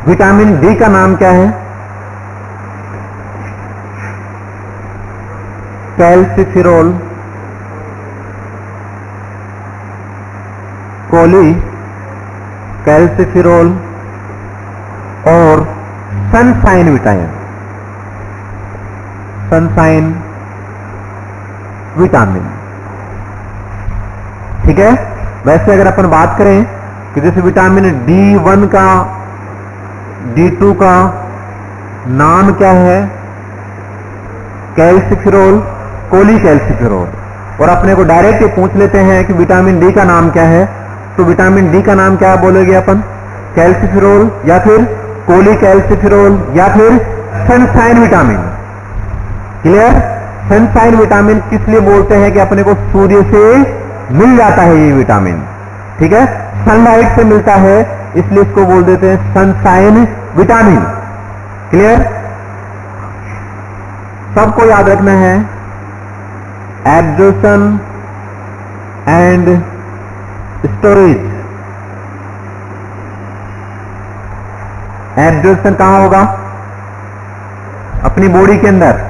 Vitamin D का नाम क्या है? कैल्सिफिरोल, कोली कैल्सिफिरोल और सनसाइन विटामिन, सनसाइन विटामिन। ठीक है। वैसे अगर अपन बात करें कि जैसे विटामिन D1 का, D2 का नाम क्या है? कैल्सिफिरोल, कोली कैल्सिफिरोल। और अपने को डायरेक्ट ये पूछ लेते हैं कि विटामिन डी का नाम क्या है, तो विटामिन डी का नाम क्या बोलेंगे अपन? कैल्सिफिरोल या फिर कोली कैल्सिफिरोल या फिर sunshine vitamin. Clear? Sunshine vitamin किस लिए बोलते हैं कि अपने को सूर्य से मिल जाता है ये विटामिन। ठीक है, सनलाइट से मिलता है, इसलिए इसको बोल देते हैं सनसाइन विटामिन। क्लियर? सबको याद रखना है एब्जॉर्प्शन एंड स्टोरेज। एब्जॉर्प्शन कहां होगा? अपनी बॉडी के अंदर।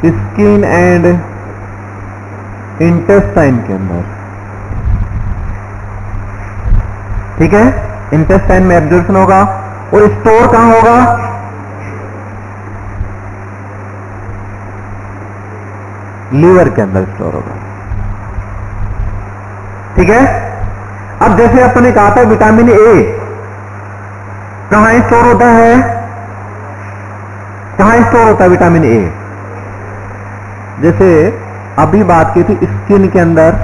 स्किन एंड इंटेस्टाइन के अंदर। ठीक है, इंटेस्टाइन में एब्जॉर्प्शन होगा। और स्टोर कहां होगा? लीवर के अंदर स्टोर होगा। ठीक है। अब जैसे अपने कहा था विटामिन ए कहां स्टोर होता है? कहां स्टोर होता है विटामिन ए? जैसे अभी बात की थी, स्किन के अंदर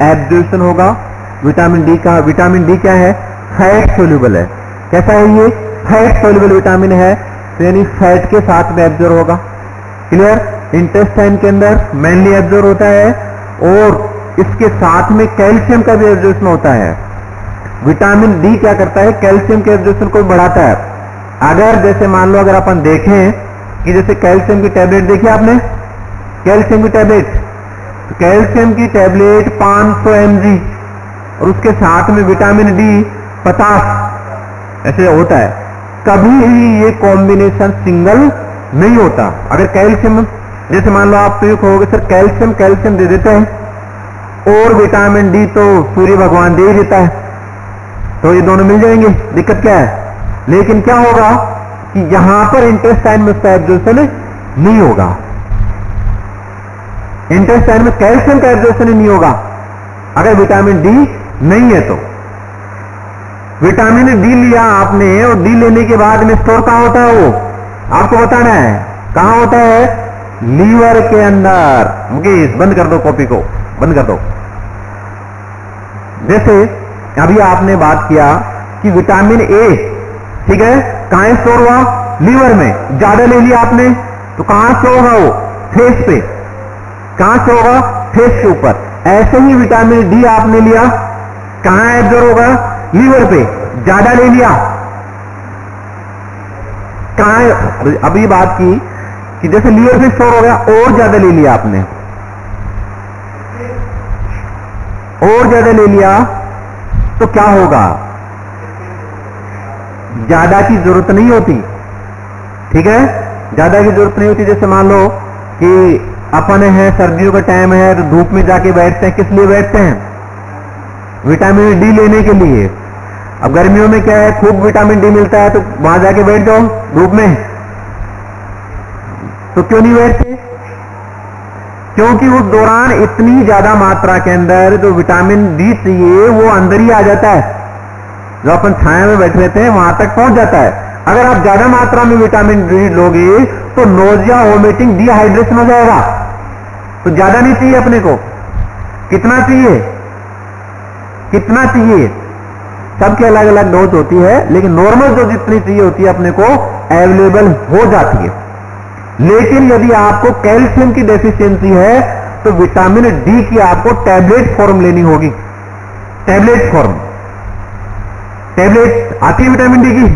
एब्जॉर्प्शन होगा विटामिन डी का। विटामिन डी क्या है? फैट सोल्यूबल है। कैसा है ये? फैट सोल्यूबल विटामिन है, तो यानी फैट के साथ में एब्जॉर्ब होगा। क्लियर? इंटेस्टाइन के अंदर मेनली एब्जॉर्ब होता है और इसके साथ में कैल्शियम का भी एब्जॉर्प्शन होता है। विटामिन डी क्या करता है? कैल्शियम के एब्जॉर्प्शन को बढ़ाता है। अगर जैसे मान लो अगर अपन देखें कि जैसे कैल्शियम की टैबलेट देखी आपने, कैल्शियम की टैबलेट, तो कैल्शियम की टैबलेट 500 mg और उसके साथ में विटामिन डी 50 ऐसे होता है। कभी ये कॉम्बिनेशन सिंगल नहीं होता। अगर कैल्शियम जैसे मान लो आप तो ये कहोगे सर कैल्शियम कैल्शियम दे देते हैं और विटामिन डी तो सूर्य भगवान दे ही देता है, तो ये दोनों मिल जाएंगे, दिक्कत क्या है? लेकिन क्या होगा कि यहां पर इंटेस्टाइन में उसका एब्जॉर्प्शन नहीं होगा। इंटेस्टाइन में कैल्शियम का एब्जॉर्प्शन नहीं होगा अगर विटामिन डी नहीं है तो। विटामिन डी लिया आपने और डी लेने के बाद में स्टोर कहां होता है? वो आपको बताना है कहां होता है? लीवर के अंदर। मुकेश बंद कर दो, कॉपी को बंद कर दो। जैसे अभी आपने बात किया कि विटामिन ए, ठीक है, कहां स्टोर हुआ? लीवर में। ज्यादा ले लिया आपने तो कहां स्टोर होगा? वो फेस पे। कहां से होगा? फेस के ऊपर। ऐसे ही विटामिन डी आपने लिया, कहां एब्जॉर्ब होगा? लीवर पे। ज्यादा ले लिया कहां? अभी बात की कि जैसे लीवर पे स्टोर हो गया और ज्यादा ले लिया आपने, और ज्यादा ले लिया तो क्या होगा? ज्यादा की जरूरत नहीं होती। ठीक है, ज्यादा की जरूरत नहीं होती। जैसे मान लो कि अपन है, सर्दियों का टाइम है तो धूप में जाके बैठते हैं। किस लिए बैठते हैं? विटामिन डी लेने के लिए। अब गर्मियों में क्या है, खूब विटामिन डी मिलता है तो वहां जाके बैठ जाओ धूप में, तो क्यों नहीं बैठते? क्योंकि उस दौरान इतनी ज्यादा मात्रा के अंदर जो विटामिन डी चाहिए वो अंदर ही आ जाता है। जो अपन छाया में बैठे रहते हैं वहां तक पहुंच जाता है। अगर आप ज्यादा मात्रा में विटामिन डी लोगे तो नोजिया, वोमिटिंग, डिहाइड्रेशन हो जाएगा। तो ज्यादा नहीं चाहिए अपने को। कितना चाहिए? कितना चाहिए? सबकी अलग अलग डोज होती है, लेकिन नॉर्मल जो जितनी चाहिए होती है अपने को अवेलेबल हो जाती है। लेकिन यदि आपको कैल्शियम की डेफिशिएंसी है तो विटामिन डी की आपको टैबलेट फॉर्म लेनी होगी। Tablet form. टैबलेट आती है विटामिन डी की,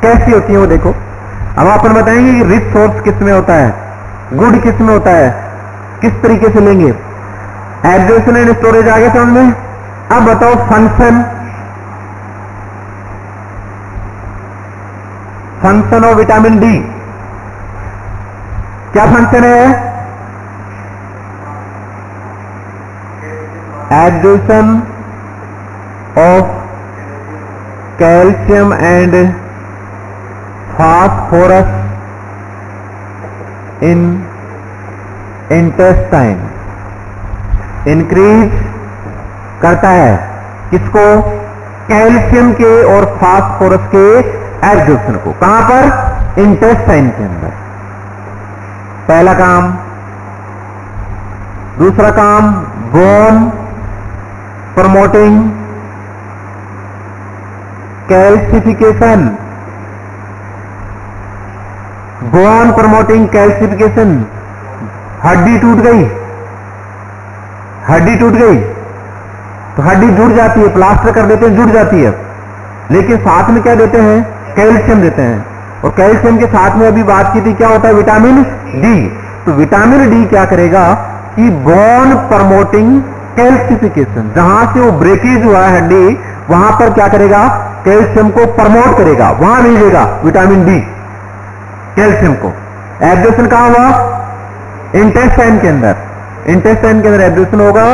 कैसी होती है वो देखो। अब अपन बताएंगे कि रिच सोर्स किस में होता है, गुड किस में होता है, किस तरीके से लेंगे। एब्जॉर्प्शन एंड स्टोरेज आ गया समझ में। अब बताओ function, function of vitamin D क्या फंक्शन है? Absorption of calcium and phosphorus in intestine, increase करता है किसको? कैल्शियम के और फास्फोरस के एब्जॉर्प्शन को। कहां पर? इंटेस्टाइन के अंदर। पहला काम। दूसरा काम, bone promoting calcification, bone promoting calcification. हड्डी टूट गई, हड्डी टूट गई तो हड्डी जुड़ जाती है, प्लास्टर कर देते हैं, जुड़ जाती है, लेकिन साथ में क्या देते हैं? कैल्शियम देते हैं। और कैल्शियम के साथ में अभी बात की थी, क्या होता है? Vitamin D. तो विटामिन डी क्या करेगा कि बोन प्रमोटिंग कैल्सिफिकेशन, जहां से वो ब्रेकेज हुआ है हड्डी, वहां पर क्या करेगा? कैल्शियम को प्रमोट करेगा, वहां भेजेगा विटामिन डी कैल्शियम को। एब्जॉर्प्शन कहां हुआ? इंटेस्टाइन के अंदर। इंटेस्टाइन के अंदर एब्जॉर्प्शन होगा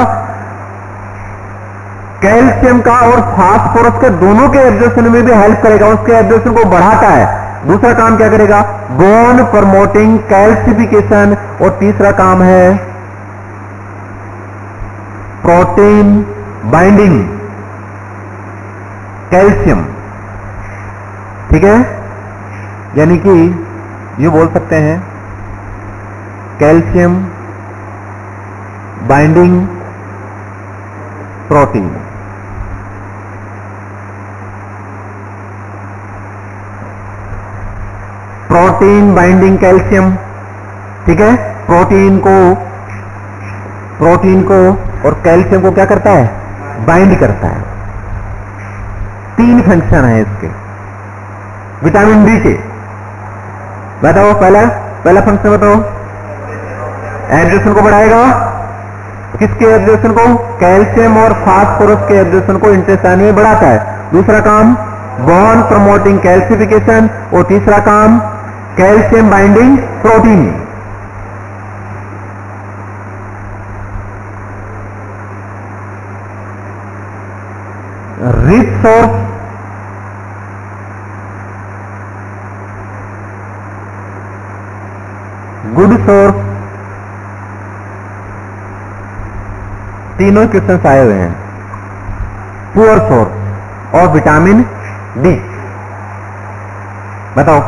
कैल्शियम का और फास्फोरस के, दोनों के एब्जॉर्प्शन में भी हेल्प करेगा, उसके एब्जॉर्प्शन को बढ़ाता है। दूसरा काम क्या करेगा? Bone promoting calcification. और तीसरा काम है प्रोटीन बाइंडिंग कैल्शियम। ठीक है, यानी कि ये बोल सकते हैं calcium binding protein. Protein binding calcium. ठीक है, प्रोटीन को और कैल्शियम को क्या करता है? बाइंड करता है। तीन फंक्शन है इसके विटामिन डी के। बताओ पहला फंक्शन बताओ। एब्जॉर्प्शन को बढ़ाएगा, किसके एब्जॉर्प्शन को? कैल्शियम और फास्फोरस के एब्जॉर्प्शन को इंटेस्टाइन में बढ़ाता है। दूसरा काम बोन प्रमोटिंग कैल्सिफिकेशन। और तीसरा काम calcium binding protein. Rich source good source, तीनों क्वेश्चन आए हुए हैं। Poor source of vitamin D. बताओ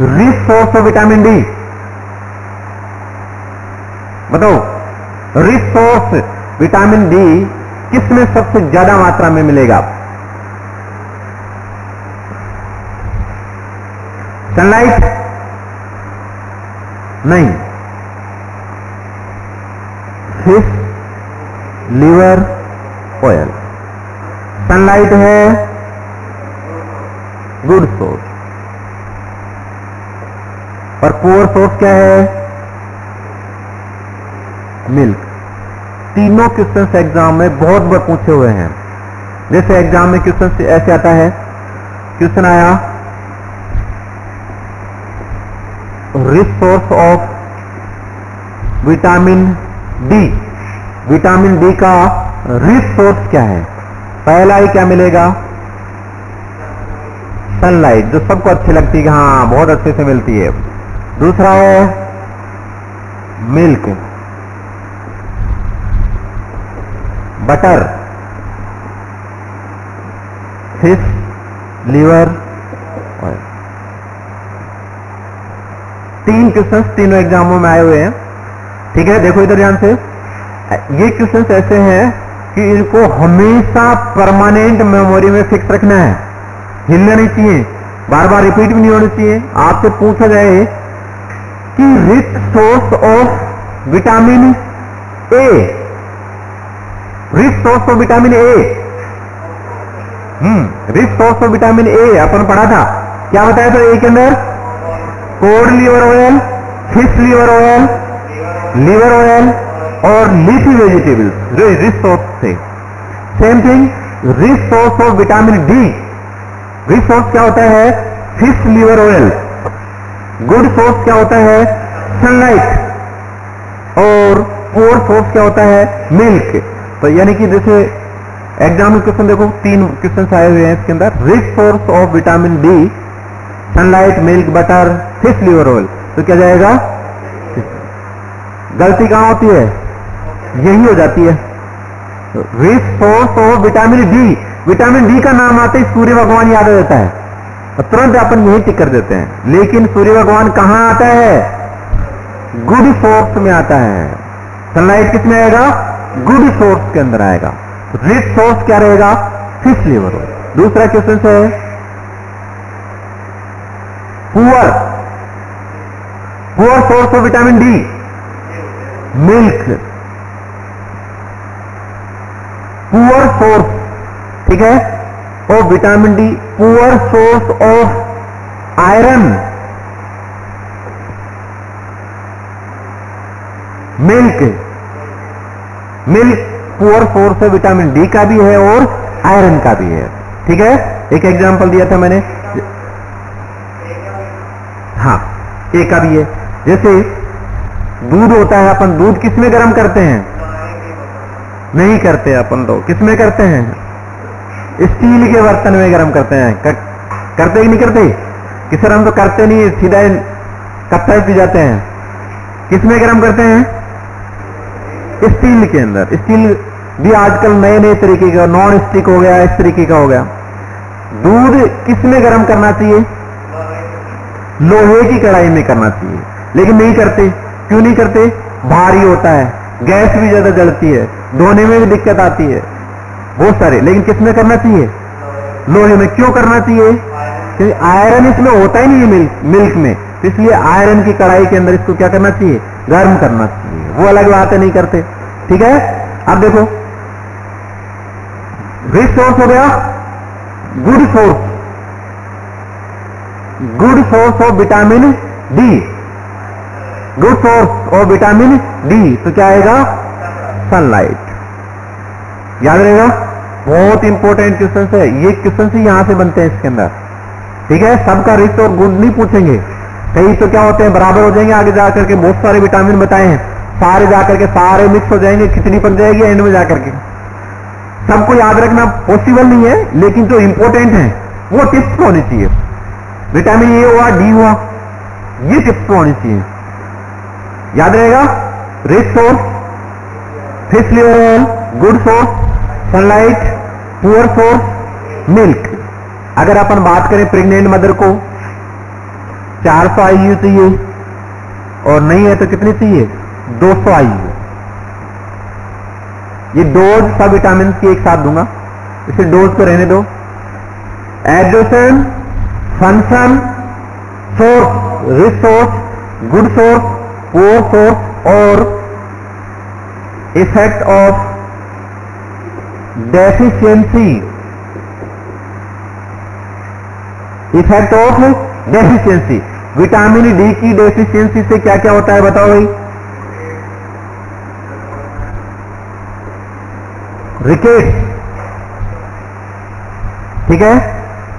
rich source of vitamin D बताओ। रिच सोर्स विटामिन डी किसमें सबसे ज्यादा मात्रा में मिलेगा? सनलाइट नहीं, फिश लीवर ऑयल। सनलाइट है गुड सोर्स और पुअर सोर्स क्या है? मिल्क। तीनों क्वेश्चंस एग्जाम में बहुत बार पूछे हुए हैं। जैसे एग्जाम में क्वेश्चन ऐसे आता है, क्वेश्चन आया rich source of vitamin D. Vitamin D का रिच सोर्स क्या है? पहला ही क्या मिलेगा? सनलाइट, जो सबको अच्छी लगती है कि हाँ बहुत अच्छे से मिलती है। दूसरा है milk, butter, fish liver oil. तीन क्वेश्चंस तीनों एग्जामों में आए हुए हैं। ठीक है, देखो इधर ध्यान से। ये क्वेश्चंस ऐसे हैं कि इनको हमेशा परमानेंट मेमोरी में फिक्स रखना है, हिलना नहीं चाहिए, बार बार रिपीट भी नहीं होना चाहिए। आपसे पूछा जाए कि rich source of vitamin A, rich source of vitamin A, rich source of vitamin A अपन पढ़ा था। क्या बताया था? ए के अंदर cod liver oil, fish liver oil, liver oil, और लीफी वेजिटेबल्स, रिच सोर्स से। Same thing rich source of vitamin D. Rich source क्या होता है? Fish liver oil. Good source क्या होता है? सनलाइट। और पुअर सोर्स क्या होता है? मिल्क। तो यानी कि जैसे एग्जाम्पल क्वेश्चन देखो, 3 क्वेश्चन आए हुए हैं इसके अंदर। Rich source of vitamin D, sunlight, milk, butter, fish liver oil. तो क्या जाएगा? गलती कहां होती है? यही हो जाती है। Rich source of vitamin D, vitamin D का नाम आते ही सूर्य भगवान याद आ जाता है और तुरंत अपन यही टिक कर देते हैं। लेकिन सूर्य भगवान कहां आता है? गुड सोर्स में आता है। सनलाइट किस में आएगा? गुड सोर्स के अंदर आएगा। रिच सोर्स क्या रहेगा? Fish liver oil. दूसरा क्वेश्चन है poor source of vitamin D, milk. Poor source, ठीक है, of vitamin D, poor source of iron, milk. Milk poor source है, विटामिन डी का भी है और आयरन का भी है। ठीक है, एक एग्जांपल दिया था मैंने। हाँ, ए का भी है। जैसे दूध होता है, अपन दूध किस में गर्म करते हैं? नहीं करते अपन तो किस में करते हैं? स्टील के बर्तन में गर्म करते हैं। करते कि नहीं करते? किसी हम तो करते नहीं, सीधा कत्था पी जाते हैं। किस में गर्म करते हैं? स्टील के अंदर। स्टील भी आजकल नए नए तरीके का, नॉन स्टिक हो गया, इस तरीके का हो गया। दूध किस में गर्म करना चाहिए? लोहे की कढ़ाई में करना चाहिए, लेकिन नहीं करते। क्यों नहीं करते? भारी होता है, गैस भी ज्यादा जलती है, धोने में भी दिक्कत आती है, बहुत सारे। लेकिन किस में करना चाहिए? लोहे में। क्यों करना चाहिए? क्योंकि आयरन इसमें होता ही नहीं है मिल्क में, तो इसलिए आयरन की कढ़ाई के अंदर इसको क्या करना चाहिए? गर्म करना चाहिए। वो अलग बात है, नहीं करते। ठीक है, अब देखो, रिच सोर्स हो गया good source, good source of vitamin D, good source of vitamin D. तो क्या आएगा? सनलाइट। याद रहेगा, बहुत इंपॉर्टेंट क्वेश्चन है ये। क्वेश्चन से यहां से बनते हैं इसके अंदर। ठीक है, सबका रिच और गुड नहीं पूछेंगे, कई तो क्या होते हैं बराबर हो जाएंगे, आगे जाकर के बहुत सारे विटामिन बताए हैं, सारे जाकर के सारे मिक्स हो जाएंगे, खिचड़ी बन जाएगी एंड में जाकर के। सबको याद रखना पॉसिबल नहीं है, लेकिन जो इंपॉर्टेंट है वो टिप्स होनी चाहिए। विटामिन ए हुआ, डी हुआ, ये टिप्स होनी चाहिए। याद रहेगा, rich source, fish liver oil, good source, sunlight, poor source, milk. अगर अपन बात करें प्रेग्नेंट मदर को 400 IU चाहिए और नहीं है तो कितनी चाहिए? 200 IU। ये डोज सब विटामिन की एक साथ दूंगा, इसे डोज को रहने दो। Absorption, function, source, rich source, good source, poor source और effect of deficiency. Effect of deficiency, vitamin D की डेफिशिएंसी से क्या क्या होता है बताओ भाई? रिकेट्स। ठीक है,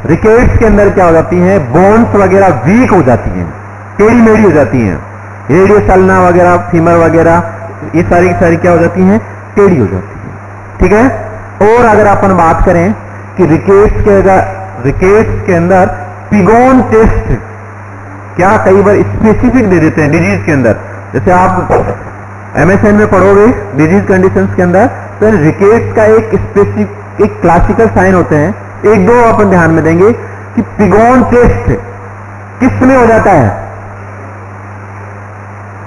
रिकेट्स के अंदर क्या हो जाती है? बोन्स वगैरह वीक हो जाती हैं, टेढ़ी मेढ़ी हो जाती हैं, रेडियो सल्ना वगैरह, फीमर वगैरह, ये सारी की सारी क्या हो जाती हैं? टेढ़ी हो जाती हैं। ठीक है, और अगर अपन बात करें कि रिकेट्स के अंदर पिगोन टेस्ट क्या कई बार स्पेसिफिक दे देते हैं डिजीज के अंदर। जैसे आप MSN में पढ़ोगे डिजीज कंडीशंस के अंदर, तो रिकेट्स का एक स्पेसिफिक, एक क्लासिकल साइन होते हैं, एक दो अपन ध्यान में देंगे कि पिगोन टेस्ट किस में हो जाता है?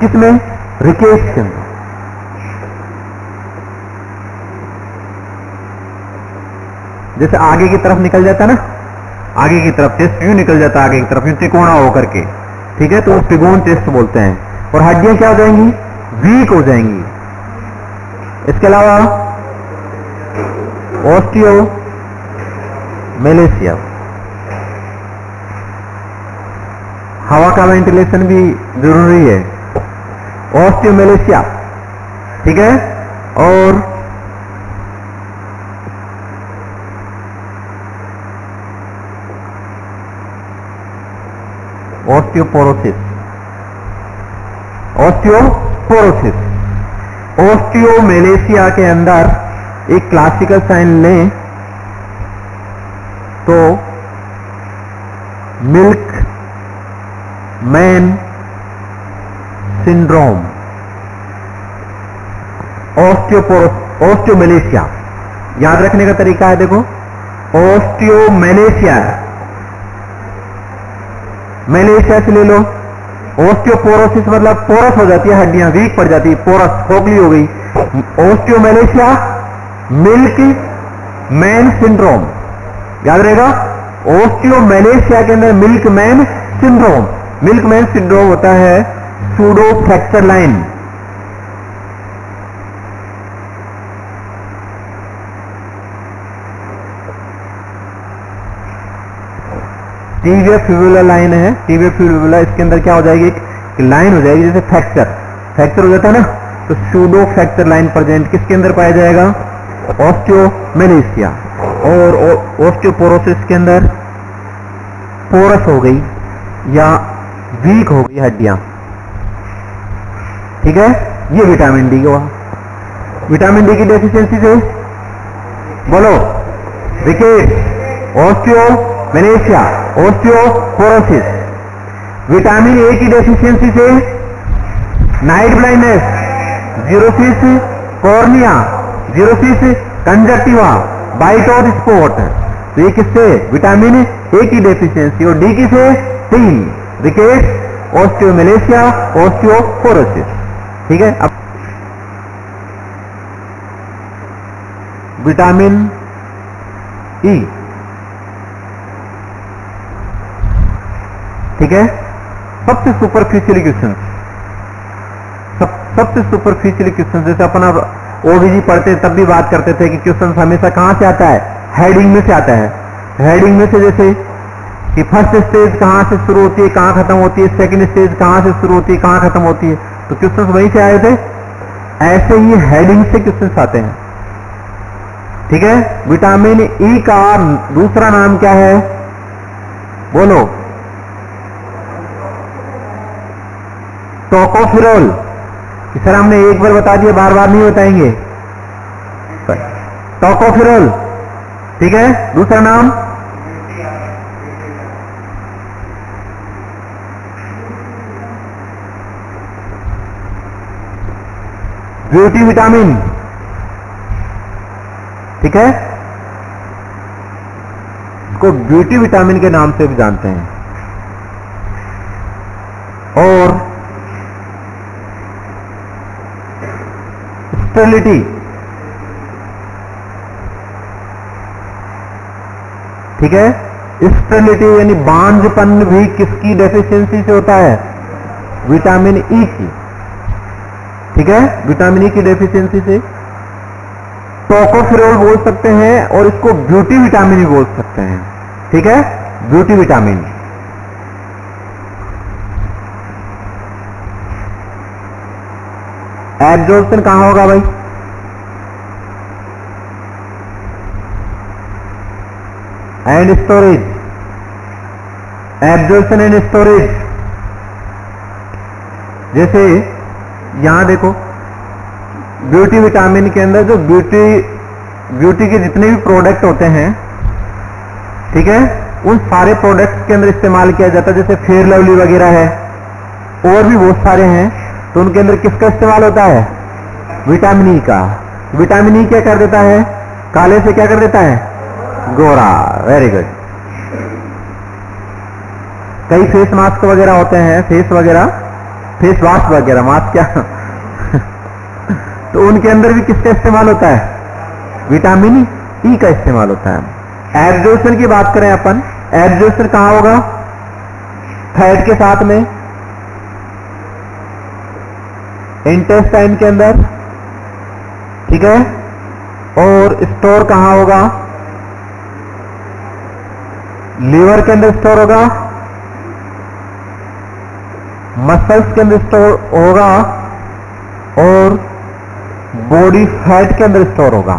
किसमें? रिकेट्स के अंदर। जैसे आगे की तरफ निकल जाता है ना, आगे की तरफ टेस्ट यूं निकल जाता है, आगे की तरफ यूं त्रिकोणा होकर के। ठीक है, तो वो पिगोन टेस्ट बोलते हैं। और हड्डियां क्या हो जाएंगी? वीक हो जाएंगी। इसके अलावा ऑस्टियो मेलेशिया, हवा का वेंटिलेशन भी जरूरी है। ऑस्टियो मेलेशिया ठीक है। और ऑस्टियोपोरोसिस, ऑस्टियोपोरोसिस, ऑस्टियोमेलेशिया के अंदर एक क्लासिकल साइन लें तो मिल्क मैन सिंड्रोम, ऑस्टियोमेलेशिया। याद रखने का तरीका है, देखो ऑस्टियोमेलेशिया, मेलेशिया से ले लो। ऑस्टियोपोरोसिस मतलब पोरस हो जाती है, हड्डियां वीक पड़ जाती है, पोरस खोखली हो गई। ऑस्टियोमेलेशिया, मिल्क मैन सिंड्रोम, याद रहेगा। ऑस्टियोमेलेशिया के अंदर milk man syndrome, milk man syndrome होता है pseudo fracture line. Tibia fibula line है, टीबिया फिबुला, इसके अंदर क्या हो जाएगी, एक लाइन हो जाएगी जैसे फ्रैक्चर हो जाता है ना, तो सूडो फ्रैक्चर लाइन प्रेजेंट किसके अंदर पाया जाएगा, ऑस्टियोमेलेशिया। और ऑस्टियोपोरोसिस के अंदर पोरस हो गई या वीक हो गई हड्डियां, ठीक है। ये विटामिन डी हुआ। विटामिन डी की डेफिशिएंसी से बोलो, देखिए ऑस्टियोमेलेशिया, ऑस्टियोपोरोसिस। विटामिन ए की डेफिशिएंसी से night blindness, xerosis cornea, xerosis conjunctiva, बाइट और स्पॉट। तो ये किससे, विटामिन ए की डेफिशिएंसी। और डी की से 3 रिकेट, ऑस्टियोमेलेशिया, ऑस्टियोपोरोसिस, ठीक है। अब विटामिन ई, ठीक है। सबसे सुपरफिशियल क्वेश्चन, सबसे सुपरफिशियल क्वेश्चन, जैसे अपन अब ओबीजी पढ़ते तब भी बात करते थे कि क्वेश्चन हमेशा कहां से आता है, हेडिंग में से आता है। हेडिंग में से जैसे कि फर्स्ट स्टेज कहां से शुरू होती है, कहां खत्म होती है, सेकंड स्टेज कहां से शुरू होती है, कहां खत्म होती है, तो क्वेश्चन वहीं से आए थे। ऐसे ही हेडिंग से क्वेश्चन आते हैं, ठीक है। विटामिन ई का दूसरा नाम क्या है, बोलो, टोकोफेरोल। सर हमने एक बार बता दिया, बार बार नहीं बताएंगे। टोकोफेरोल, ठीक है। दूसरा नाम ब्यूटी विटामिन, ठीक है। इसको ब्यूटी विटामिन के नाम से भी जानते हैं। और स्टेरिलिटी, ठीक है। स्टेरिलिटी यानी बांझपन भी किसकी डेफिशिएंसी से होता है, विटामिन ई की, ठीक है। विटामिन ई की डेफिशिएंसी से टोकोफेरोल बोल सकते हैं और इसको ब्यूटी विटामिन भी बोल सकते हैं, ठीक है। Beauty vitamin. एब्जॉर्प्शन कहां होगा भाई, and storage, absorption and storage. जैसे यहां देखो ब्यूटी विटामिन के अंदर जो ब्यूटी के जितने भी प्रोडक्ट होते हैं, ठीक है, उन सारे प्रोडक्ट्स के अंदर इस्तेमाल किया जाता है। जैसे फेयर लवली वगैरह है, और भी बहुत सारे हैं, तो उनके अंदर किसका इस्तेमाल होता है, विटामिन ई का। विटामिन ई क्या कर देता है, काले से क्या कर देता है, गोरा। Very good. कई फेस मास्क वगैरह होते हैं, फेस वगैरह, फेस वॉश वगैरह, मास्क क्या तो उनके अंदर भी किसका इस्तेमाल होता है, विटामिन ई का इस्तेमाल होता है। एब्जॉर्प्शन की बात करें अपन, एब्जॉर्प्शन कहां होगा, फैट के साथ में, इंटेस्टाइन के अंदर, ठीक है। और स्टोर कहां होगा, लीवर के अंदर स्टोर होगा, मसल्स के अंदर स्टोर होगा, और बॉडी फैट के अंदर स्टोर होगा।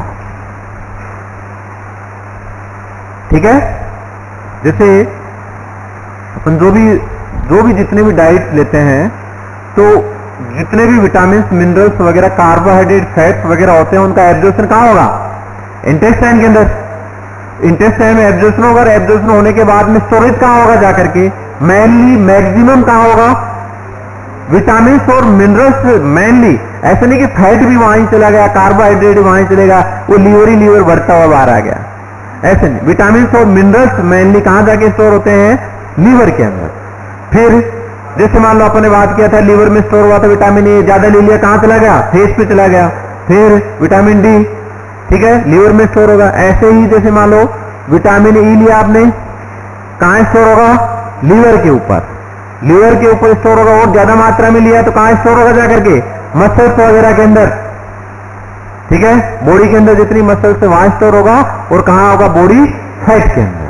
ठीक है, जैसे अपन जो भी जितने भी डाइट लेते हैं, तो जितने भी विटामिन मिनरल्स वगैरह कार्बोहाइड्रेट फैट्स वगैरह होते हैं, उनका एब्जॉर्प्शन कहां होगा? इंटेस्टाइन के अंदर। इंटेस्टाइन में एब्जॉर्प्शन होगा, एब्जॉर्प्शन होने के बाद में स्टोरेज कहां होगा जाकर के? मेनली मैक्सिमम कहां होगा? विटामिन और मिनरल्स मेनली। ऐसा नहीं कि फैट भी वहां ही चला गया, कार्बोहाइड्रेट भी वहां ही चलेगा, वो लीवर बढ़ता हुआ बाहर आ गया, ऐसे नहीं। विटामिन और मिनरल्स मेनली कहां जाके स्टोर होते हैं? लीवर के अंदर। फिर जैसे मान लो अपन ने बात किया था, लीवर में स्टोर हुआ था विटामिन ए, ज्यादा ले लिया, कहां चला गया? फेस पे चला गया। फिर विटामिन डी, ठीक है, लीवर में स्टोर होगा। ऐसे ही जैसे मान लो विटामिन ई लिया आपने, कहां स्टोर होगा? लीवर के ऊपर। लीवर के ऊपर स्टोर होगा, और ज्यादा मात्रा में लिया तो कहां स्टोर होगा जाकर के? मसल्स वगैरह के अंदर। ठीक है, बॉडी के अंदर जितनी मसल्स है वहां स्टोर होगा, और कहां होगा? बॉडी फैट के अंदर।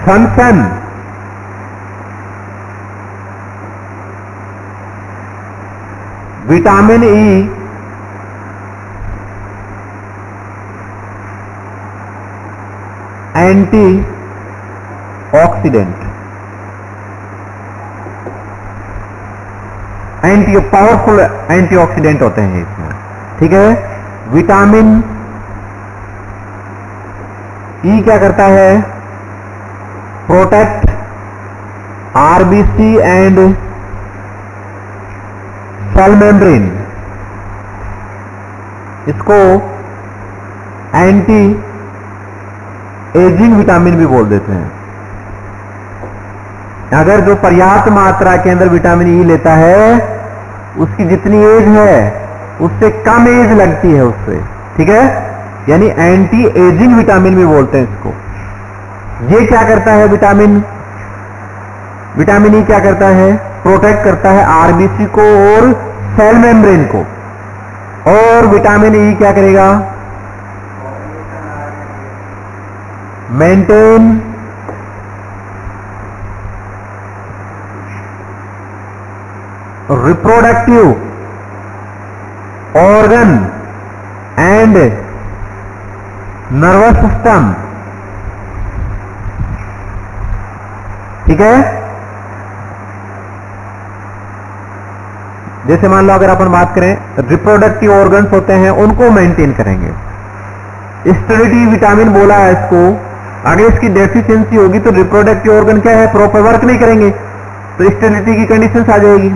Function, vitamin E anti oxidant, powerful antioxidant होते हैं इसमें। ठीक है, विटामिन ई क्या करता है? Protect RBC and cell membrane. इसको एंटी एजिंग विटामिन भी बोल देते हैं। अगर जो पर्याप्त मात्रा के अंदर विटामिन ई लेता है, उसकी जितनी एज है उससे कम एज लगती है उससे। ठीक है, यानी एंटी एजिंग विटामिन भी बोलते हैं इसको। ये क्या करता है? विटामिन ई क्या करता है? प्रोटेक्ट करता है आरबीसी को और सेल मेम्ब्रेन को। और विटामिन ई क्या करेगा? Maintain reproductive organ and nervous system. ठीक है, जैसे मान लो अगर अपन बात करें, रिप्रोडक्टिव ऑर्गन्स होते हैं, उनको मेंटेन करेंगे। स्टेरिलिटी विटामिन बोला है इसको। अगर इसकी डेफिशिएंसी होगी तो रिप्रोडक्टिव ऑर्गन क्या है? प्रॉपर वर्क नहीं करेंगे, तो स्टेरिलिटी की कंडीशन आ जाएगी।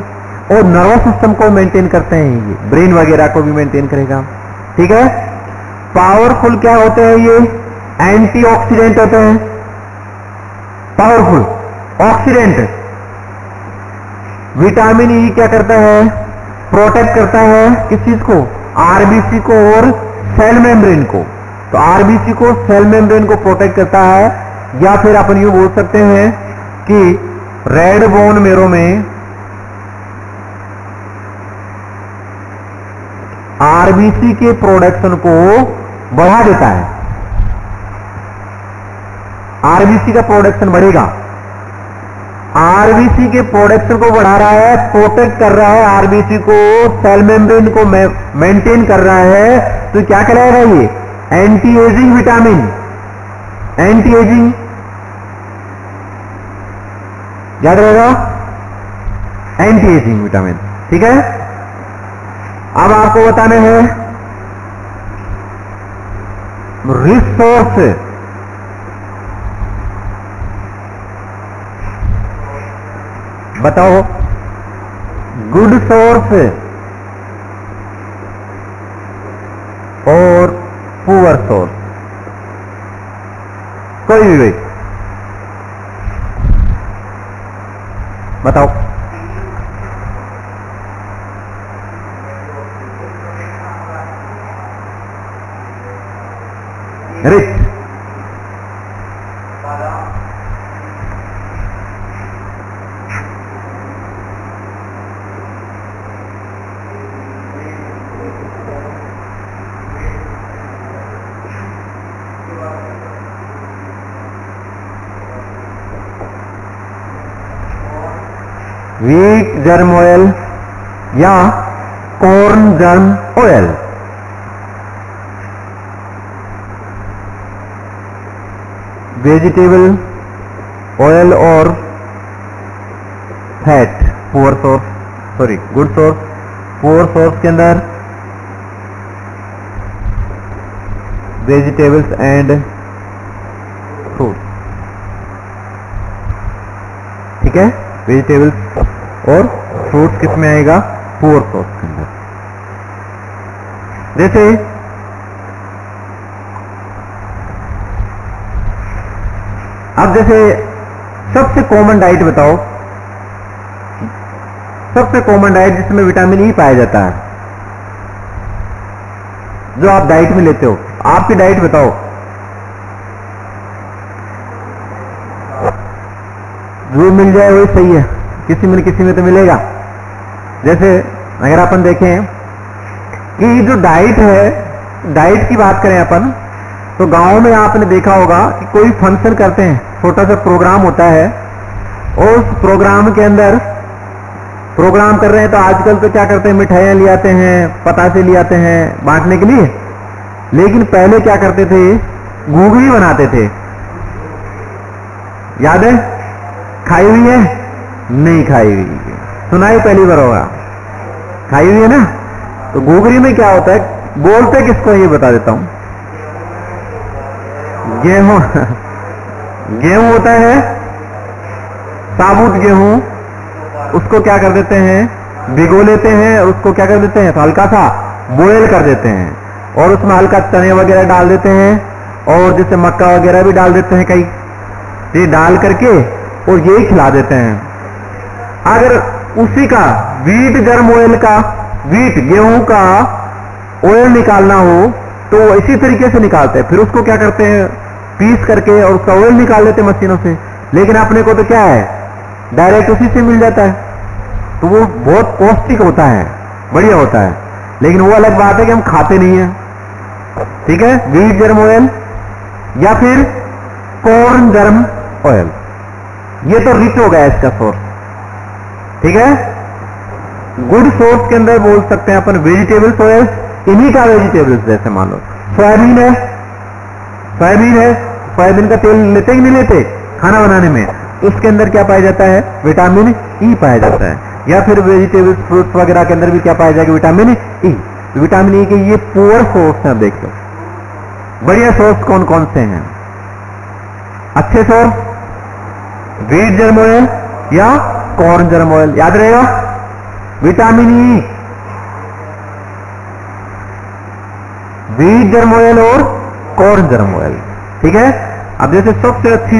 और नर्वस सिस्टम को मेंटेन करते हैं, ये ब्रेन वगैरह को भी मेंटेन करेगा। ठीक है, पावरफुल क्या होते हैं? ये एंटीऑक्सीडेंट होते हैं। Powerful oxidant. विटामिन ई क्या करता है? प्रोटेक्ट करता है किस चीज को? आरबीसी को और सेल मेम्ब्रेन को। तो आरबीसी को, सेल मेम्ब्रेन को प्रोटेक्ट करता है। या फिर अपन यूं बोल सकते हैं कि रेड बोन मेरो में आरबीसी के प्रोडक्शन को बढ़ा देता है। आरबीसी का प्रोडक्शन बढ़ेगा। आरबीसी के प्रोडक्शन को बढ़ा रहा है, प्रोटेक्ट कर रहा है आरबीसी को, सेल मेम्ब्रेन को मेंटेन कर रहा है। तो क्या कहलाएगा ये? Anti aging vitamin. Anti ageing याद रहेगा, एंटी एजिंग विटामिन। ठीक है, अब आपको बताने हैं रिसोर्स। बताओ, गुड सोर्स और पुअर सोर्स, कोई भी भाई बताओ। रिच, वीट जर्म ऑयल या corn germ oil, vegetable oil और fat, poor source, sorry good source, poor source के अंदर वेजिटेबल्स एंड फ्रूट, ठीक है, वेजिटेबल्स और फ्रूट्स किस में आएगा, पुअर सोर्स के अंदर। जैसे अब जैसे सबसे कॉमन डाइट बताओ, सबसे कॉमन डाइट जिसमें विटामिन ई पाया जाता है, जो आप डाइट में लेते हो, आपकी डाइट बताओ। जो मिल जाए वही सही है, किसी में तो मिलेगा। जैसे अगर अपन देखें कि जो डाइट है, डाइट की बात करें अपन, तो गांव में आपने देखा होगा कि कोई फंक्शन करते हैं, छोटा सा प्रोग्राम होता है, और उस प्रोग्राम के अंदर प्रोग्राम कर रहे हैं तो आजकल तो क्या करते हैं, मिठाइयां ले आते हैं, पतासे ले आते हैं बांटने के लिए। लेकिन पहले क्या करते थे, घुघरी बनाते थे, याद है? खाई हुई है? नहीं खाई हुई है, सुना ही पहली बार होगा, खाई हुई है ना। तो घुघरी में क्या होता है, बोलते किसको ये बता देता हूं, गेहूं गेहूं होता है, साबुत गेहूं, उसको क्या कर देते हैं, भिगो लेते हैं, उसको क्या कर देते हैं, हल्का सा बॉयल कर देते हैं, और उसमें हल्का चने वगैरह डाल देते हैं, और जैसे मक्का वगैरह भी डाल देते हैं कई, ये डाल करके और ये खिला देते हैं। अगर उसी का व्हीट जर्म ऑयल का, व्हीट गेहूं का ऑयल निकालना हो तो इसी तरीके से निकालते हैं, फिर उसको क्या करते हैं, पीस करके और उसका ऑयल निकाल लेते हैं मशीनों से। लेकिन अपने को तो क्या है, डायरेक्ट उसी से मिल जाता है, तो वो बहुत पौष्टिक होता है, बढ़िया होता है। लेकिन वो अलग बात है कि हम खाते नहीं है, ठीक है। व्हीट जर्म ऑयल या फिर कॉर्न जर्म ऑयल, ये तो रिच हो गया इसका सोर्स, ठीक है। गुड सोर्स के अंदर बोल सकते हैं अपन वेजिटेबल्स ऑयल, इन्हीं का वेजिटेबल्स, जैसे मान लो सोयाबीन है, सोयाबीन का तेल लेते कि नहीं लेते खाना बनाने में, उसके अंदर क्या पाया जाता है, विटामिन ई पाया जाता है। या फिर वेजिटेबल्स फ्रूट्स वगैरह के अंदर भी क्या पाया जाएगा, विटामिन ई। विटामिन ई के ये पुअर सोर्स हैं, देख लो। बढ़िया सोर्स कौन कौन से हैं, अच्छे सोर्स, व्हीट जर्म ऑयल या कॉर्न जर्म ऑयल, याद रहेगा, vitamin E, wheat germ oil और कॉर्न जर्म ऑयल, ठीक है। अब जैसे सबसे अच्छी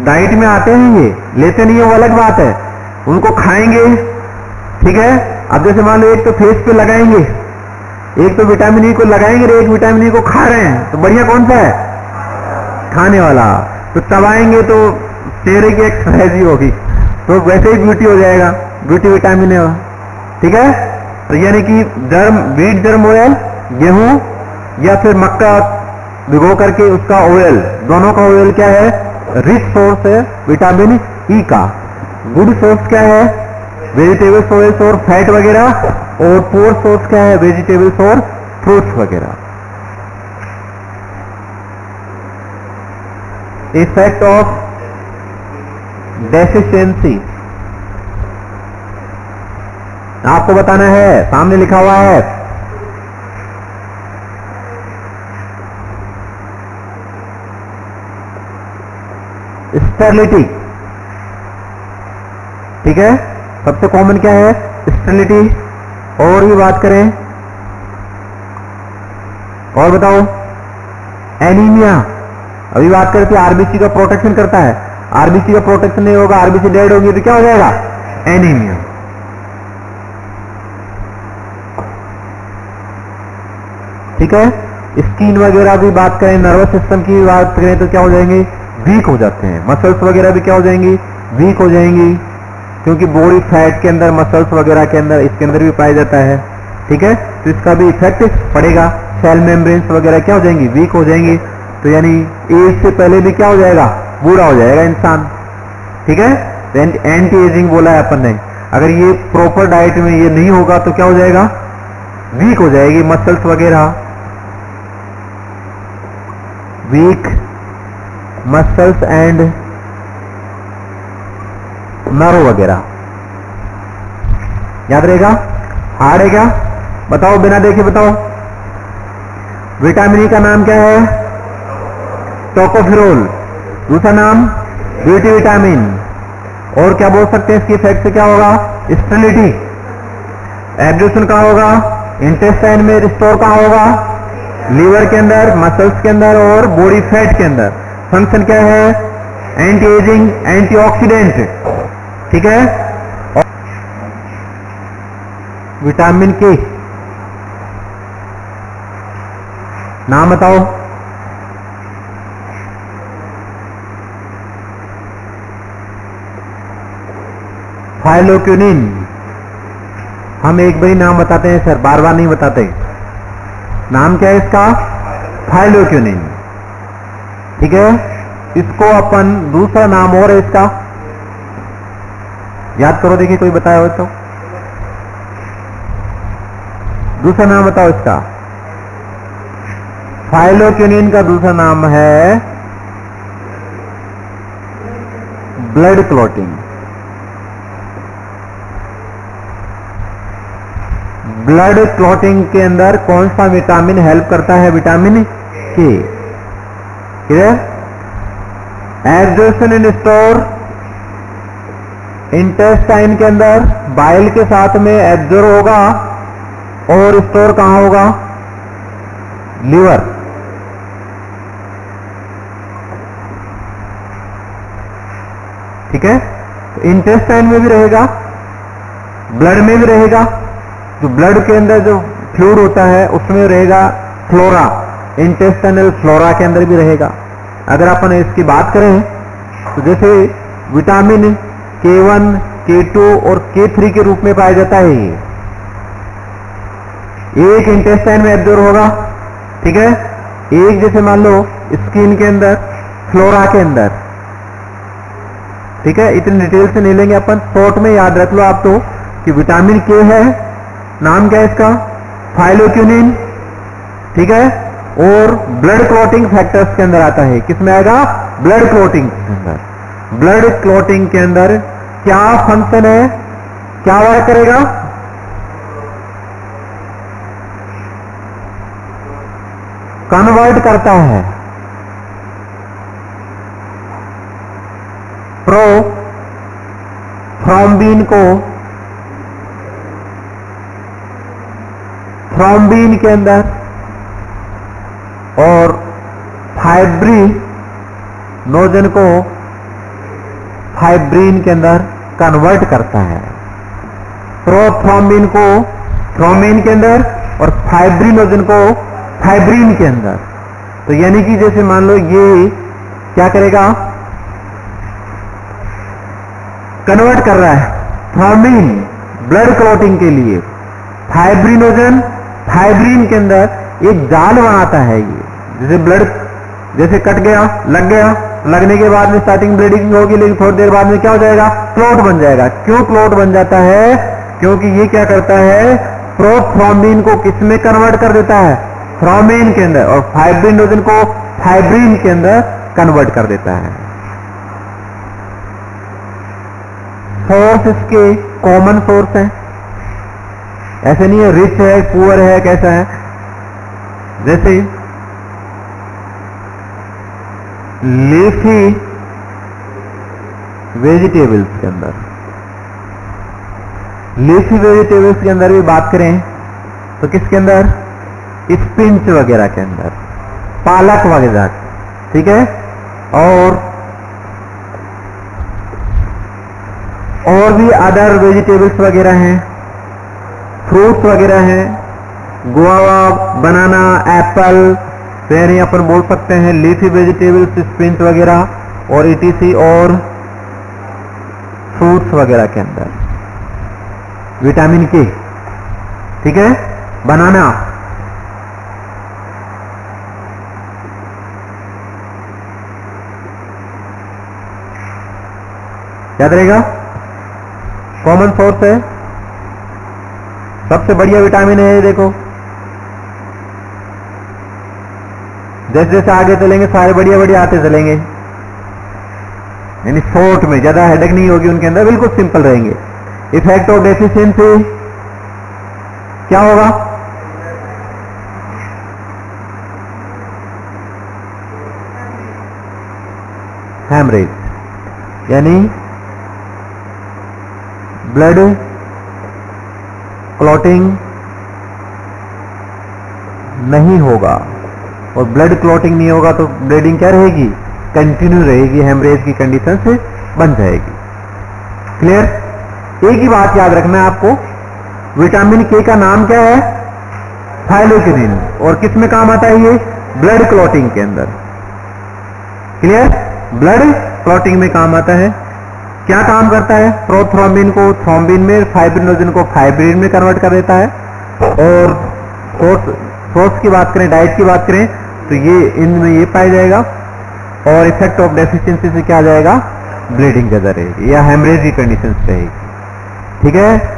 डाइट में आते हैं, ये लेते नहीं है वो अलग बात है, उनको खाएंगे, ठीक है। अब जैसे मान लो एक तो फेस पे लगाएंगे, एक तो विटामिन ई को लगाएंगे, एक विटामिन ई को खा रहे हैं, तो बढ़िया कौन सा है, खाने वाला। तो चबाएंगे तो चेहरे की एक्सरसाइज ही होगी, तो वैसे ही ब्यूटी हो जाएगा, ब्यूटी विटामिन है, ठीक है। तो यानी कि व्हीट जर्म ऑयल, गेहूं या फिर मक्का भिगो करके उसका ऑयल, दोनों का ऑयल क्या है, रिच सोर्स है विटामिन ई का। गुड सोर्स क्या है, वेजिटेबल्स ऑयल्स और फैट वगैरह, और पुअर सोर्स क्या है, वेजिटेबल्स और फ्रूट्स वगैरह। इफेक्ट ऑफ डेफिशिएंसी आपको बताना है, सामने लिखा हुआ है। स्टेरिलिटी, ठीक है, सबसे कॉमन क्या है, स्टेरिलिटी। और भी बात करें, और बताओ, एनीमिया, अभी बात करें कि आरबीसी का प्रोटेक्शन करता है, आरबीसी का प्रोटेक्शन नहीं होगा, आरबीसी डेड होगी तो क्या हो जाएगा, एनीमिया। ठीक है। स्किन वगैरह भी बात करें, नर्वस सिस्टम की भी बात करें तो क्या हो जाएंगे, वीक हो जाते हैं। मसल्स वगैरह भी क्या हो जाएंगी, वीक हो जाएंगी, क्योंकि बॉडी फैट के अंदर, मसल्स वगैरह के अंदर, इसके अंदर भी पाया जाता है, ठीक है। तो इसका भी इफेक्ट पड़ेगा, सेल मेम्ब्रेन्स वगैरह क्या हो जाएंगी, वीक हो जाएंगी। तो यानी एज से पहले भी क्या हो जाएगा, बूढ़ा हो जाएगा इंसान, ठीक है। एंटी एजिंग बोला है अपन ने, अगर ये प्रॉपर डाइट में ये नहीं होगा तो क्या हो जाएगा, वीक हो जाएगी, मसल्स वगैरह, वीक मसल्स एंड नर्व वगैरह। याद रहेगा? हार्ड है क्या? बताओ, बिना देखे बताओ। विटामिन ई का नाम क्या है? टोकोफेरोल। दूसरा नाम ब्यूटी विटामिन। और क्या बोल सकते हैं इसकी इफेक्ट से क्या होगा? स्टेरिलिटी। एब्जॉर्प्शन कहां होगा? इंटेस्टाइन में। रिस्टोर कहां होगा? लीवर के अंदर, मसल्स के अंदर और बॉडी फैट के अंदर। फंक्शन क्या है? Anti ageing, antioxidant. ठीक है। और विटामिन के नाम बताओ। थायोलोक्यूनिन। हम एक बार ही नाम बताते हैं सर, बार बार नहीं बताते। नाम क्या है इसका? थायोलोक्यूनिन। ठीक है। इसको अपन दूसरा नाम और है इसका, याद करो, देखिए कोई बताया हो तो। दूसरा नाम बताओ इसका। थायोलोक्यूनिन का दूसरा नाम है ब्लड क्लॉटिंग। ब्लड क्लॉटिंग के अंदर कौन सा विटामिन हेल्प करता है? विटामिन के। Clear? Absorption in store, intestine के अंदर बाइल के साथ में एब्जॉर्ब होगा और स्टोर कहां होगा? लीवर। ठीक है। इंटेस्टाइन में भी रहेगा, ब्लड में भी रहेगा। जो ब्लड के अंदर जो फ्लूइड होता है उसमें रहेगा फ्लोरा, इंटेस्टाइनल फ्लोरा के अंदर भी रहेगा। अगर अपन इसकी बात करें तो जैसे विटामिन K1, K2 और K3 के रूप में पाया जाता है। ये एक इंटेस्टाइन में एब्जॉर्ब होगा। ठीक है। एक जैसे मान लो स्किन के अंदर, फ्लोरा के अंदर। ठीक है। इतनी डिटेल से नहीं लेंगे अपन, शॉर्ट में याद रख लो आप तो कि विटामिन के है, नाम क्या है इसका? थायोलोक्यूनिन। ठीक है। और ब्लड क्लॉटिंग फैक्टर्स के अंदर आता है। किसमें आएगा? ब्लड क्लॉटिंग के अंदर। ब्लड क्लॉटिंग के अंदर क्या फंक्शन है? क्या वर्क करेगा? कन्वर्ट करता है थ्रोम्बिन को थ्रोम्बिन के अंदर और फाइब्रिनोजन को फाइब्रिन के अंदर कन्वर्ट करता है। प्रोथ्रोम्बिन को थ्रोम्बिन के अंदर और फाइब्रिनोजन को फाइब्रिन के अंदर। तो यानी कि जैसे मान लो ये क्या करेगा? कन्वर्ट कर रहा है थ्रोम्बिन ब्लड क्लॉटिंग के लिए, फाइब्रिनोजन फाइब्रिन के अंदर एक जाल बनाता है। ये जैसे ब्लड जैसे कट गया, लग गया, लगने के बाद में स्टार्टिंग ब्लीडिंग होगी, लेकिन थोड़ी देर बाद में क्या हो जाएगा? क्लॉट बन जाएगा। क्यों क्लॉट बन जाता है? क्योंकि ये क्या करता है? प्रोथ्रोम्बिन को किसमें कन्वर्ट कर देता है? थ्रोम्बिन के अंदर, और फाइब्रिनोजन को फाइब्रिन के अंदर कन्वर्ट कर देता है। सोर्स इसके कॉमन सोर्स है, ऐसे नहीं है रिच है पुअर है, कैसा है? जैसे लीफी वेजिटेबल्स के अंदर, लीफी वेजिटेबल्स के अंदर भी बात करें तो किसके अंदर? स्पिनच वगैरह के अंदर, पालक वगैरह। ठीक है। और भी अदर वेजिटेबल्स वगैरह हैं, फ्रूट्स वगैरह हैं, गुआवा, बनाना, एप्पल। तो यानी अपन बोल सकते हैं लीफी वेजिटेबल्स, स्पिनच वगैरह और ETC और फ्रूट्स वगैरह के अंदर विटामिन के। ठीक है। बनाना, याद रहेगा, कॉमन सोर्स है, सबसे बढ़िया विटामिन है। देखो जैसे जैसे आगे चलेंगे सारे बढ़िया बढ़िया आते चलेंगे, यानी शॉर्ट में ज्यादा हेडेक नहीं होगी उनके अंदर, बिल्कुल सिंपल रहेंगे। इफेक्ट ऑफ डेफिशिएंसी क्या होगा? हेमरेज, यानी ब्लड क्लॉटिंग नहीं होगा, और ब्लड क्लॉटिंग नहीं होगा तो ब्लीडिंग क्या रहेगी? कंटिन्यू रहेगी, हेमरेज की कंडीशन से बन जाएगी। क्लियर? एक ही बात याद रखना है आपको, विटामिन के का नाम क्या है? थाइलोकिनिन, और किस में काम आता है ये? ब्लड क्लॉटिंग के अंदर। क्लियर? ब्लड क्लॉटिंग में काम आता है। क्या काम करता है? प्रोथ्रोम्बिन को थ्रोम्बिन में, फाइब्रिनोजन को फाइब्रिन में कन्वर्ट कर देता है। और सोर्स की बात करें, डाइट की बात करें तो ये इनमें ये पाया जाएगा। और इफेक्ट ऑफ डेफिशिएंसी से क्या आ जाएगा? ब्लीडिंग ज्यादा रहेगी या हेमरेज की कंडीशन रहेगी। ठीक है?